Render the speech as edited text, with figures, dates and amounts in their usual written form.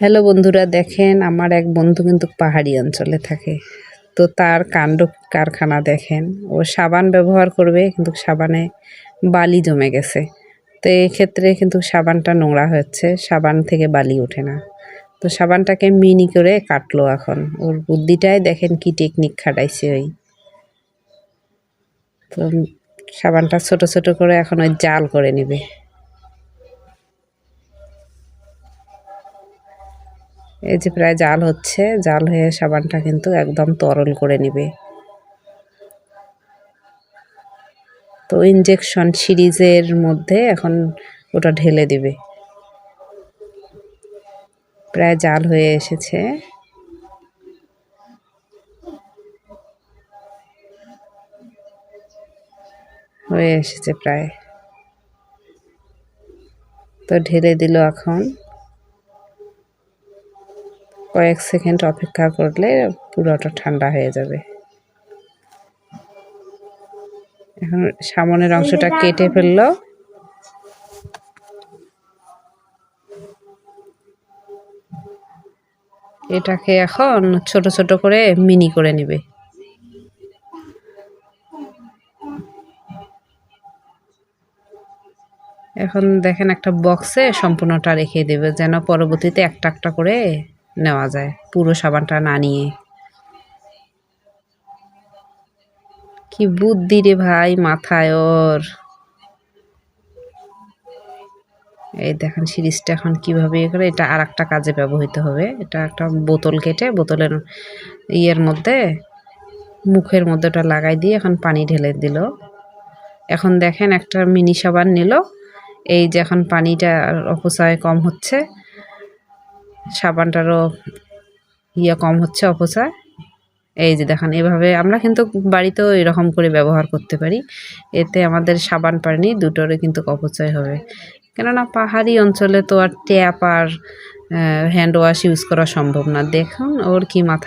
Hello বন্ধুরা, দেখেন আমার এক বন্ধু কিন্তু পাহাড়ি অঞ্চলে থাকে। তো তার কাণ্ড কারখানা দেখেন। ও সাবান ব্যবহার করবে, কিন্তু সাবানে বালি জমে গেছে। তো এক্ষেত্রে কিন্তু সাবানটা নোংরা হচ্ছে, সাবান থেকে বালি ওঠে না। তো সাবানটাকে মিনি করে কাটলো। এখন ওর বুদ্ধিটাই দেখেন কি টেকনিক খাটাইছে ওই। তো সাবানটা ছোট ছোট করে এখন ওই জাল করে নেবে। এই যে প্রায় জাল হচ্ছে, জাল হয়ে সাবানটা কিন্তু একদম তরল করে নিবে। তো ইনজেকশন সিরিজের মধ্যে এখন ওটা ঢেলে দিবে। প্রায় জাল হয়ে এসেছে। প্রায়। তো ঢেলে দিল। এখন কয়েক সেকেন্ড অপেক্ষা করলে পুরোটা ঠান্ডা হয়ে যাবে। এখন সামনের অংশটা কেটে ফেললো। এটাকে এখন ছোট ছোট করে মিনি করে নিবে। এখন দেখেন একটা বক্সে সম্পূর্ণটা রেখে দেবে, যেন পরবর্তীতে একটা একটা করে নেওয়া যায়, পুরো সাবানটা না নিয়ে। কি বুদ্ধি রে ভাই মাথায় ওর। এই দেখেন সিরিজটা এখন কিভাবে ইয়ে করে। এটা আর একটা কাজে ব্যবহৃত হবে। এটা একটা বোতল কেটে বোতলের ইয়ের মধ্যে মুখের মধ্যে ওটা লাগাই দিয়ে এখন পানি ঢেলে দিল। এখন দেখেন একটা মিনি সাবান নিল। এই যে এখন পানিটা অপচয় কম হচ্ছে, সাবানটারও কম হচ্ছে অপচয়। এই যে দেখেন, এভাবে আমরা কিন্তু বাড়িতেও এরকম করে ব্যবহার করতে পারি। এতে আমাদের সাবান পানি দুটোরই কিন্তু অপচয় হবে। কেননা পাহাড়ি অঞ্চলে তো আর ট্যাপ আর হ্যান্ড ওয়াশ ইউজ করা সম্ভব না। দেখুন ওর কি মাথায়